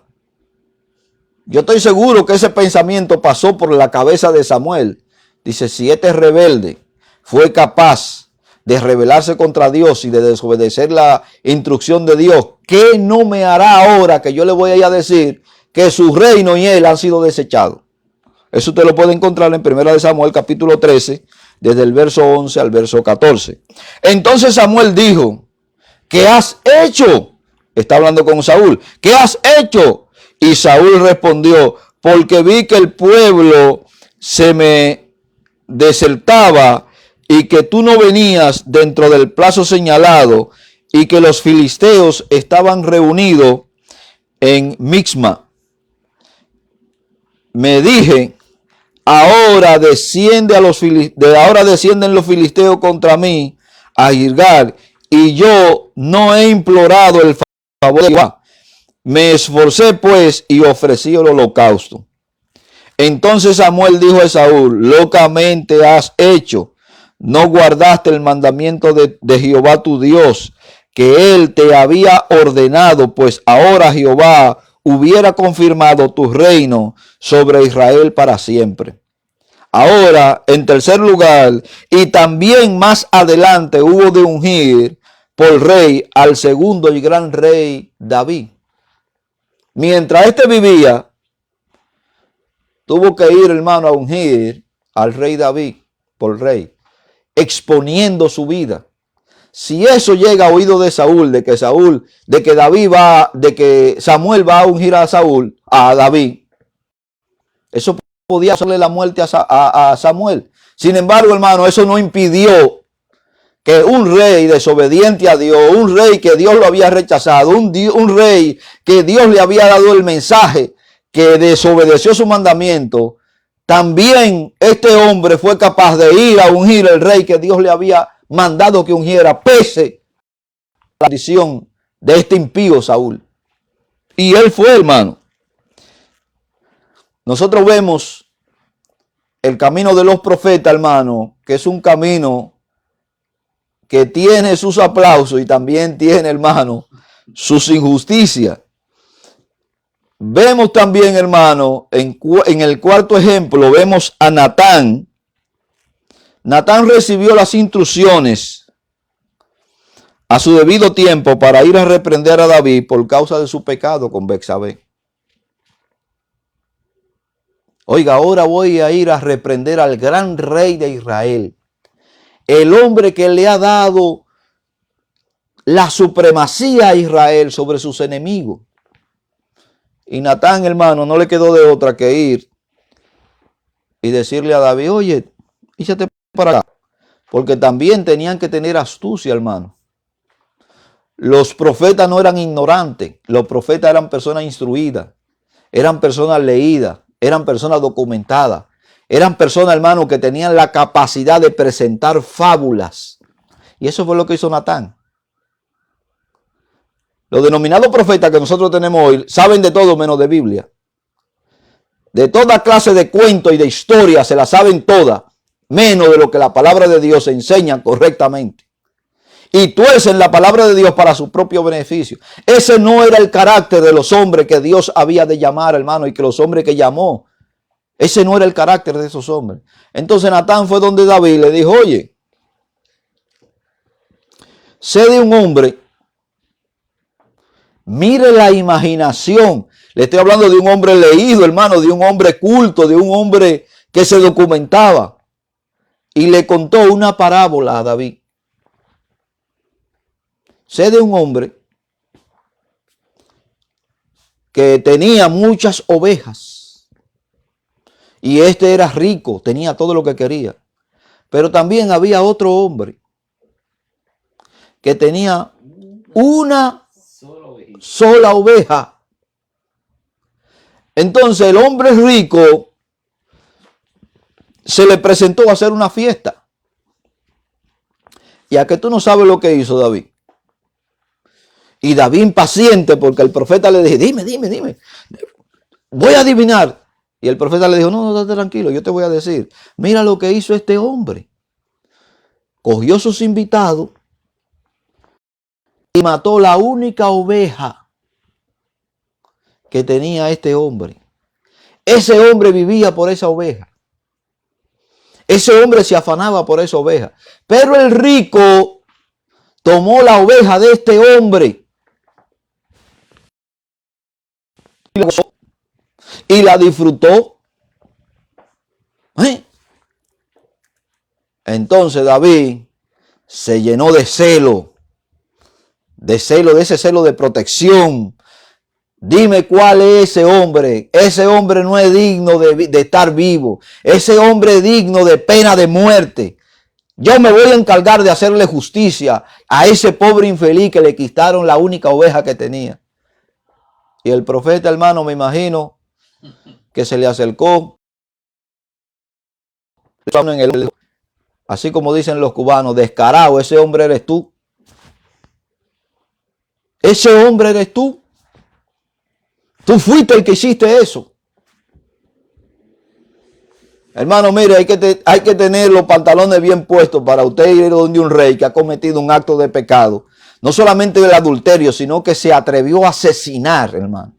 Yo estoy seguro que ese pensamiento pasó por la cabeza de Samuel. Dice, si este rebelde fue capaz de rebelarse contra Dios y de desobedecer la instrucción de Dios, ¿qué no me hará ahora que yo le voy a decir que su reino y él han sido desechados? Eso usted lo puede encontrar en 1 Samuel capítulo 13, desde el verso 11 al verso 14. Entonces Samuel dijo, ¿qué has hecho? Está hablando con Saúl. ¿Qué has hecho? Y Saúl respondió, porque vi que el pueblo se me desertaba y que tú no venías dentro del plazo señalado y que los filisteos estaban reunidos en Mixma. Me dije, ahora descienden los filisteos contra mí a Gilgal, y yo no he implorado el favor de Jehová. Me esforcé pues y ofrecí el holocausto. Entonces Samuel dijo a Saúl, locamente has hecho, no guardaste el mandamiento de Jehová tu Dios, que él te había ordenado, pues ahora Jehová hubiera confirmado tu reino sobre Israel para siempre. Ahora, en tercer lugar, y también más adelante hubo de ungir por rey al segundo y gran rey David. Mientras este vivía, tuvo que ir, hermano, a ungir al rey David por rey, exponiendo su vida. Si eso llega a oído de Saúl, de que Samuel va a ungir a David, eso podía hacerle la muerte a Samuel. Sin embargo, hermano, eso no impidió que un rey desobediente a Dios, un rey que Dios lo había rechazado, un rey que Dios le había dado el mensaje, que desobedeció su mandamiento, también este hombre fue capaz de ir a ungir al rey que Dios le había mandado que ungiera, pese a la maldición de este impío Saúl. Y él fue, hermano. Nosotros vemos el camino de los profetas, hermano, que es un camino que tiene sus aplausos y también tiene, hermano, sus injusticias. vemos también, hermano, en el cuarto ejemplo, vemos a Natán. Natán recibió las instrucciones a su debido tiempo para ir a reprender a David por causa de su pecado con Betsabé. Oiga, ahora voy a ir a reprender al gran rey de Israel, el hombre que le ha dado la supremacía a Israel sobre sus enemigos. Y Natán, hermano, no le quedó de otra que ir y decirle a David, oye, échate para acá, porque también tenían que tener astucia, hermano. Los profetas no eran ignorantes, los profetas eran personas instruidas, eran personas leídas, eran personas documentadas, eran personas, hermano, que tenían la capacidad de presentar fábulas. Y eso fue lo que hizo Natán. Los denominados profetas que nosotros tenemos hoy saben de todo menos de Biblia. De toda clase de cuentos y de historias se las saben todas, menos de lo que la palabra de Dios enseña correctamente. Y tuercen la palabra de Dios para su propio beneficio. Ese no era el carácter de los hombres que Dios había de llamar, hermano, y que los hombres que llamó. Ese no era el carácter de esos hombres. Entonces Natán fue donde David le dijo, oye, sé de un hombre, mire la imaginación. Le estoy hablando de un hombre leído, hermano, de un hombre culto, de un hombre que se documentaba. Y le contó una parábola a David. Sé de un hombre que tenía muchas ovejas y este era rico, tenía todo lo que quería. Pero también había otro hombre que tenía una sola oveja. Entonces el hombre rico se le presentó a hacer una fiesta. Y a que tú no sabes lo que hizo David. Y David impaciente porque el profeta le dijo, dime, voy a adivinar. Y el profeta le dijo, no, date tranquilo, yo te voy a decir. Mira lo que hizo este hombre. Cogió sus invitados y mató la única oveja que tenía este hombre. Ese hombre vivía por esa oveja. Ese hombre se afanaba por esa oveja. Pero el rico tomó la oveja de este hombre y la disfrutó. Entonces David se llenó de celo, de ese celo de protección. Dime cuál es ese hombre. Ese hombre no es digno de estar vivo. Ese hombre es digno de pena de muerte. Yo me voy a encargar de hacerle justicia a ese pobre infeliz que le quitaron la única oveja que tenía. Y el profeta, hermano, me imagino que se le acercó. Así como dicen los cubanos, descarado, ese hombre eres tú. Ese hombre eres tú. Tú fuiste el que hiciste eso. Hermano, mire, hay que tener los pantalones bien puestos para usted ir donde un rey que ha cometido un acto de pecado. No solamente del adulterio, sino que se atrevió a asesinar, hermano.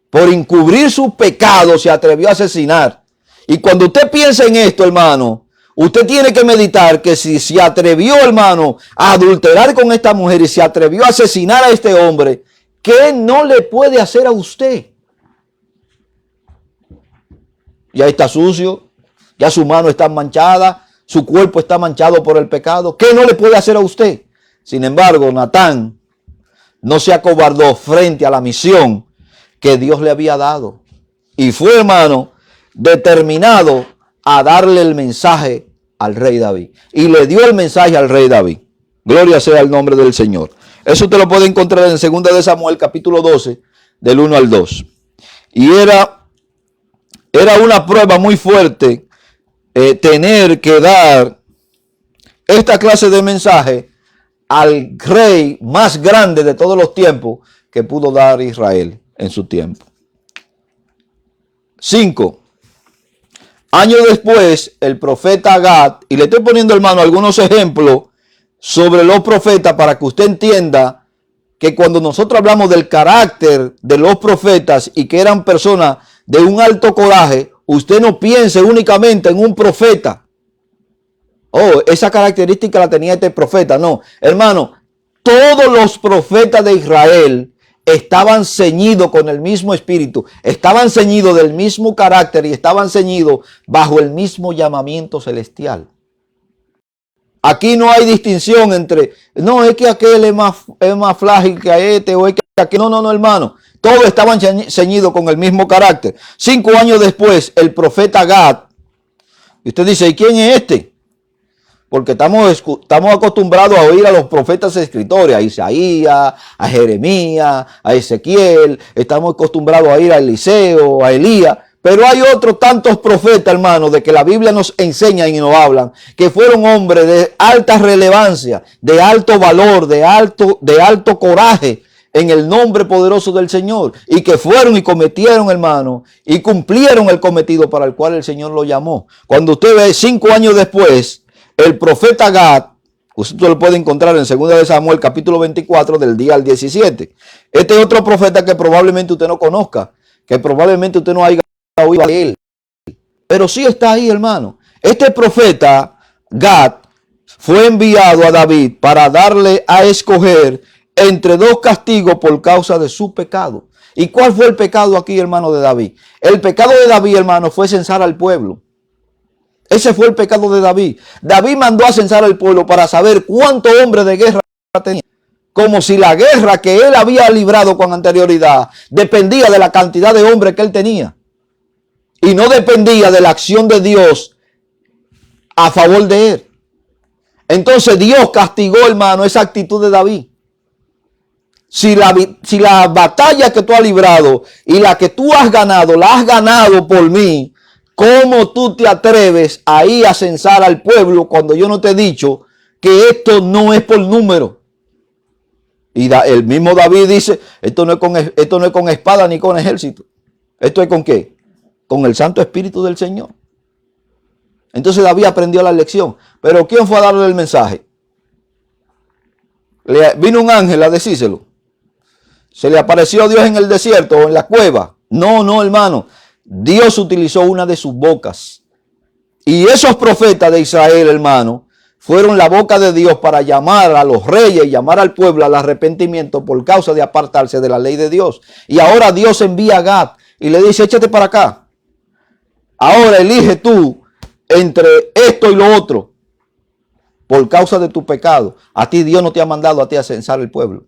Por encubrir su pecado se atrevió a asesinar. Y cuando usted piensa en esto, hermano, usted tiene que meditar que si se atrevió, hermano, a adulterar con esta mujer y se atrevió a asesinar a este hombre, ¿qué no le puede hacer a usted? Ya está sucio, ya su mano está manchada, su cuerpo está manchado por el pecado. ¿Qué no le puede hacer a usted? Sin embargo, Natán no se acobardó frente a la misión que Dios le había dado. Y fue, hermano, determinado a darle el mensaje al rey David. Y le dio el mensaje al rey David. Gloria sea el nombre del Señor. Eso usted lo puede encontrar en 2 de Samuel, capítulo 12, del 1 al 2. Y era una prueba muy fuerte tener que dar esta clase de mensaje al rey más grande de todos los tiempos que pudo dar Israel en su tiempo. 5. Años después, el profeta Gad, y le estoy poniendo, hermano, algunos ejemplos sobre los profetas para que usted entienda que cuando nosotros hablamos del carácter de los profetas y que eran personas de un alto coraje, usted no piense únicamente en un profeta. Oh, esa característica la tenía este profeta. No, hermano, todos los profetas de Israel estaban ceñidos con el mismo espíritu, estaban ceñidos del mismo carácter y estaban ceñidos bajo el mismo llamamiento celestial. Aquí no hay distinción entre, no, es que aquel es más frágil que este, o es que aquel. No, no, no, hermano. Todos estaban ceñidos con el mismo carácter. 5 años después, el profeta Gad, y usted dice, ¿y quién es este? Porque estamos acostumbrados a oír a los profetas escritores, a Isaías, a Jeremías, a Ezequiel, estamos acostumbrados a oír a Eliseo, a Elías, pero hay otros tantos profetas, hermanos, de que la Biblia nos enseña y nos hablan, que fueron hombres de alta relevancia, de alto valor, de alto coraje en el nombre poderoso del Señor, y que fueron y cometieron, hermano, y cumplieron el cometido para el cual el Señor lo llamó. Cuando usted ve 5 años después, el profeta Gad, usted lo puede encontrar en 2 de Samuel capítulo 24 del día al 17. Este es otro profeta que probablemente usted no conozca, que probablemente usted no haya oído de él, pero sí está ahí, hermano. Este profeta Gad fue enviado a David para darle a escoger entre 2 castigos por causa de su pecado. ¿Y cuál fue el pecado aquí, hermano, de David? El pecado de David, hermano, fue censar al pueblo. Ese fue el pecado de David. David mandó a censar al pueblo para saber cuántos hombres de guerra tenía. Como si la guerra que él había librado con anterioridad dependía de la cantidad de hombres que él tenía. Y no dependía de la acción de Dios a favor de él. Entonces Dios castigó, hermano, esa actitud de David. Si la batalla que tú has librado y la que tú has ganado, la has ganado por mí, ¿cómo tú te atreves a ir a censar al pueblo cuando yo no te he dicho que esto no es por número? Y el mismo David dice, esto no es con espada ni con ejército. ¿Esto es con qué? Con el Santo Espíritu del Señor. Entonces David aprendió la lección. Pero ¿quién fue a darle el mensaje? Vino un ángel a decírselo. ¿Se le apareció Dios en el desierto o en la cueva? No, no, hermano. Dios utilizó una de sus bocas. Y esos profetas de Israel, hermano, fueron la boca de Dios para llamar a los reyes y llamar al pueblo al arrepentimiento por causa de apartarse de la ley de Dios. Y ahora Dios envía a Gad y le dice, échate para acá. Ahora elige tú entre esto y lo otro por causa de tu pecado. A ti Dios no te ha mandado a ti a censar el pueblo.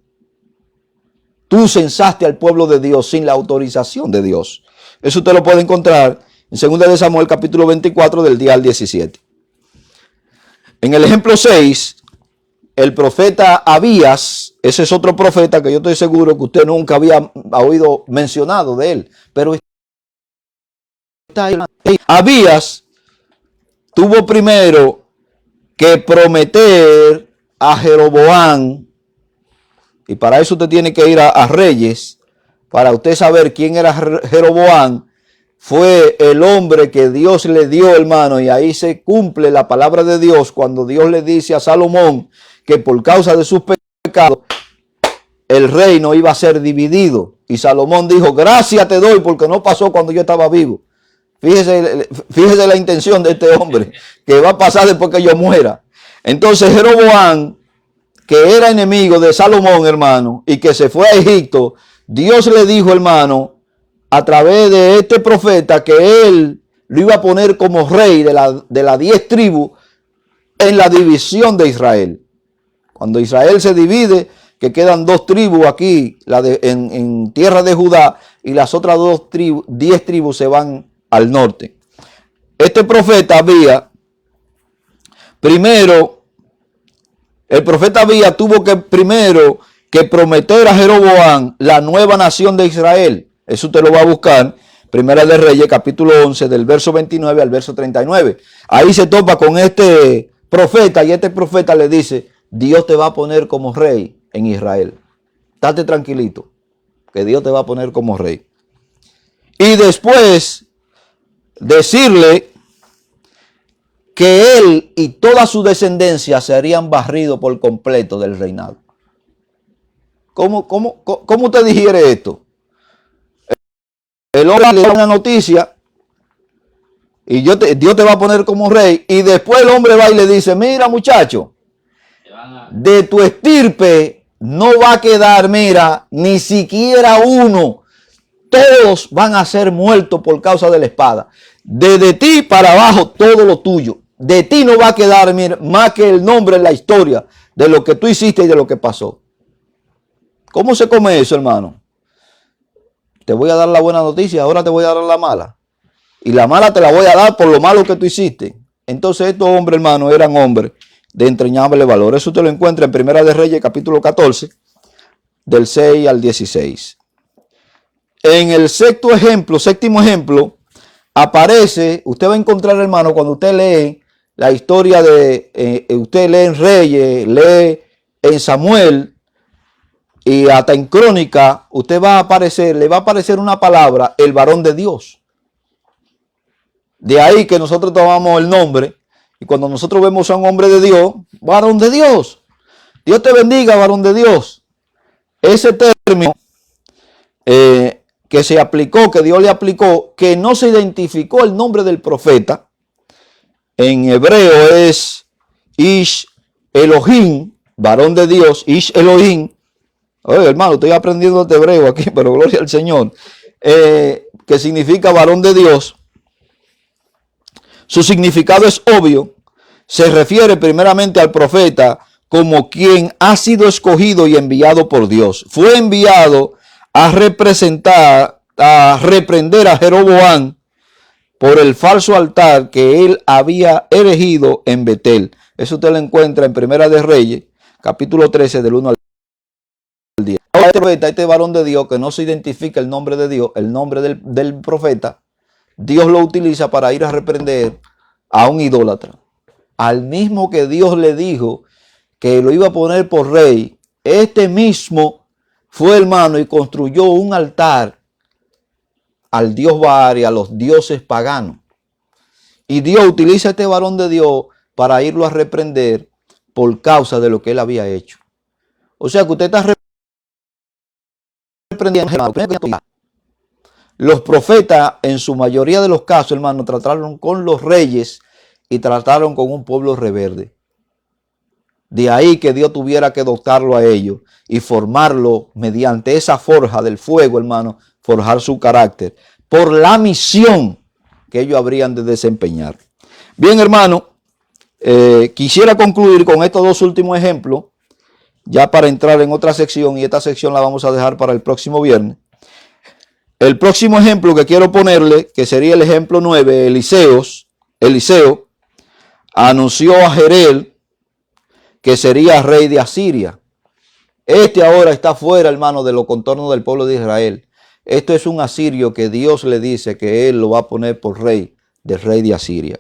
Tú censaste al pueblo de Dios sin la autorización de Dios. Eso usted lo puede encontrar en 2 de Samuel capítulo 24 del día al 17. En el ejemplo 6, el profeta Abías, ese es otro profeta que yo estoy seguro que usted nunca había oído mencionado de él, pero está ahí. Abías tuvo primero que prometer a Jeroboam, y para eso usted tiene que ir a Reyes, para usted saber quién era Jeroboam. Fue el hombre que Dios le dio, hermano, y ahí se cumple la palabra de Dios cuando Dios le dice a Salomón que por causa de sus pecados el reino iba a ser dividido. Y Salomón dijo, gracias te doy porque no pasó cuando yo estaba vivo. Fíjese la intención de este hombre, que va a pasar después que yo muera. Entonces Jeroboam, que era enemigo de Salomón, hermano, y que se fue a Egipto, Dios le dijo, hermano, a través de este profeta, que él lo iba a poner como rey de las 10 tribus en la división de Israel. Cuando Israel se divide, que quedan 2 tribus aquí, en tierra de Judá, y las otras 10 tribus se van al norte. Este profeta Abías, el profeta Abías tuvo que primero que prometer a Jeroboam la nueva nación de Israel. Eso usted lo va a buscar, Primera de Reyes, capítulo 11, del verso 29 al verso 39. Ahí se topa con este profeta y este profeta le dice, Dios te va a poner como rey en Israel. Estate tranquilito, que Dios te va a poner como rey. Y después decirle que él y toda su descendencia serían barridos por completo del reinado. ¿Cómo usted digiere esto? El hombre le da una noticia y Dios te va a poner como rey, y después el hombre va y le dice, mira muchacho, de tu estirpe no va a quedar, mira, ni siquiera uno. Todos van a ser muertos por causa de la espada. Desde ti para abajo todo lo tuyo. De ti no va a quedar, mira, más que el nombre en la historia de lo que tú hiciste y de lo que pasó. ¿Cómo se come eso, hermano? Te voy a dar la buena noticia, ahora te voy a dar la mala. Y la mala te la voy a dar por lo malo que tú hiciste. Entonces estos hombres, hermano, eran hombres de entrañable valor. Eso te lo encuentra en Primera de Reyes, capítulo 14, del 6 al 16. En el séptimo ejemplo, aparece, usted va a encontrar, hermano, cuando usted lee la historia usted lee en Reyes, lee en Samuel y hasta en Crónica, le va a aparecer una palabra, el varón de Dios. De ahí que nosotros tomamos el nombre, y cuando nosotros vemos a un hombre de Dios, varón de Dios. Dios te bendiga, varón de Dios. Ese término que se aplicó, que Dios le aplicó, que no se identificó el nombre del profeta, en hebreo es Ish Elohim, varón de Dios, Ish Elohim. Oye, hermano, estoy aprendiendo de hebreo aquí, pero gloria al Señor. Que significa varón de Dios. Su significado es obvio. Se refiere primeramente al profeta como quien ha sido escogido y enviado por Dios. Fue enviado a reprender a Jeroboam por el falso altar que él había erigido en Betel. Eso usted lo encuentra en Primera de Reyes, capítulo 13, del 1 al 10. Este varón de Dios, que no se identifica el nombre de Dios, el nombre del profeta, Dios lo utiliza para ir a reprender a un idólatra. Al mismo que Dios le dijo que lo iba a poner por rey, este mismo fue, hermano, y construyó un altar al dios Baal y a los dioses paganos. Y Dios utiliza a este varón de Dios para irlo a reprender por causa de lo que él había hecho. O sea que usted está reprendiendo. Los profetas, en su mayoría de los casos, hermano, trataron con los reyes y trataron con un pueblo rebelde. De ahí que Dios tuviera que dotarlo a ellos y formarlo mediante esa forja del fuego, hermano, forjar su carácter por la misión que ellos habrían de desempeñar. Bien, hermano, quisiera concluir con estos dos últimos ejemplos, ya para entrar en otra sección, y esta sección la vamos a dejar para el próximo viernes. El próximo ejemplo que quiero ponerle, que sería el ejemplo 9, Eliseo anunció a Jerel que sería rey de Asiria. Este ahora está fuera, hermano, de los contornos del pueblo de Israel. Esto es un asirio que Dios le dice que él lo va a poner por rey, del rey de Asiria.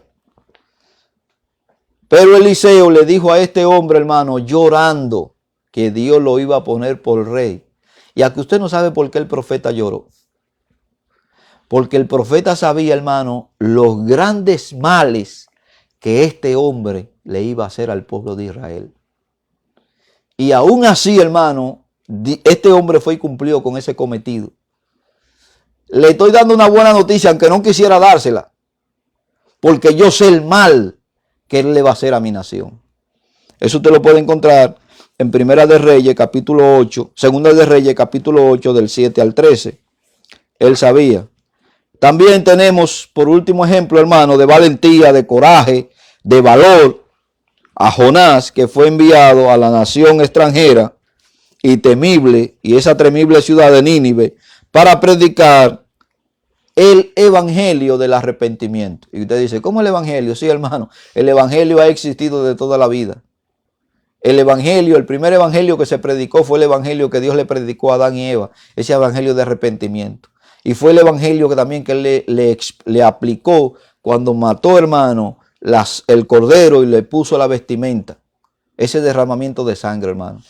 Pero Eliseo le dijo a este hombre, hermano, llorando, que Dios lo iba a poner por rey. Y aquí usted no sabe por qué el profeta lloró. Porque el profeta sabía, hermano, los grandes males que este hombre le iba a hacer al pueblo de Israel. Y aún así, hermano, este hombre fue y cumplió con ese cometido. Le estoy dando una buena noticia, aunque no quisiera dársela, porque yo sé el mal que él le va a hacer a mi nación. Eso usted lo puede encontrar en Primera de Reyes, capítulo 8, Segunda de Reyes, capítulo 8, del 7 al 13. Él sabía. También tenemos, por último ejemplo, hermano, de valentía, de coraje, de valor, a Jonás, que fue enviado a la nación extranjera y temible, y esa temible ciudad de Nínive, para predicar el evangelio del arrepentimiento. Y usted dice, ¿cómo el evangelio? Sí, hermano, el evangelio ha existido de toda la vida. El evangelio, el primer evangelio que se predicó fue el evangelio que Dios le predicó a Adán y Eva, ese evangelio de arrepentimiento. Y fue el evangelio que también que le aplicó cuando mató, hermano, el cordero y le puso la vestimenta. Ese derramamiento de sangre, hermano.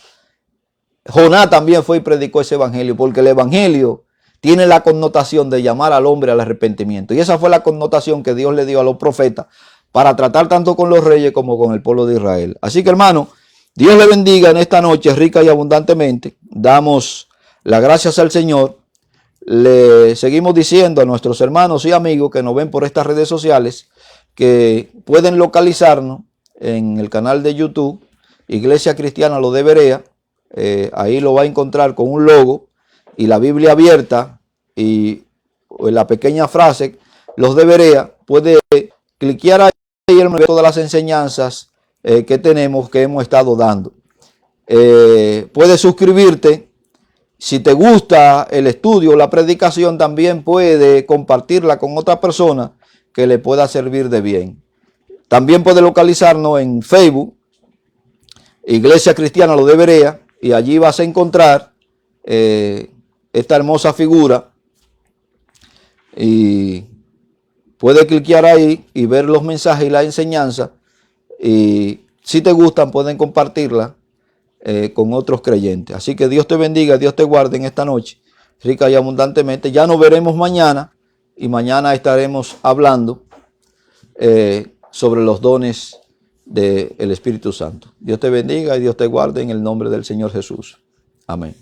Jonás también fue y predicó ese evangelio, porque el evangelio tiene la connotación de llamar al hombre al arrepentimiento. Y esa fue la connotación que Dios le dio a los profetas para tratar tanto con los reyes como con el pueblo de Israel. Así que, hermano, Dios le bendiga en esta noche rica y abundantemente. damos las gracias al Señor. Le seguimos diciendo a nuestros hermanos y amigos que nos ven por estas redes sociales que pueden localizarnos en el canal de YouTube Iglesia Cristiana Los de Berea. Ahí lo va a encontrar con un logo y la Biblia abierta y la pequeña frase Los de Berea. Puede cliquear ahí y ver todas las enseñanzas que tenemos, que hemos estado dando. Puedes suscribirte. Si te gusta el estudio, la predicación, también puede compartirla con otra persona que le pueda servir de bien. También puede localizarnos en Facebook, Iglesia Cristiana Los de Berea, y allí vas a encontrar esta hermosa figura y puedes cliquear ahí y ver los mensajes y la enseñanza, y si te gustan pueden compartirla con otros creyentes. Así que Dios te bendiga, Dios te guarde en esta noche, rica y abundantemente. Ya nos veremos mañana y mañana estaremos hablando sobre los dones del Espíritu Santo. Dios te bendiga y Dios te guarde en el nombre del Señor Jesús. Amén.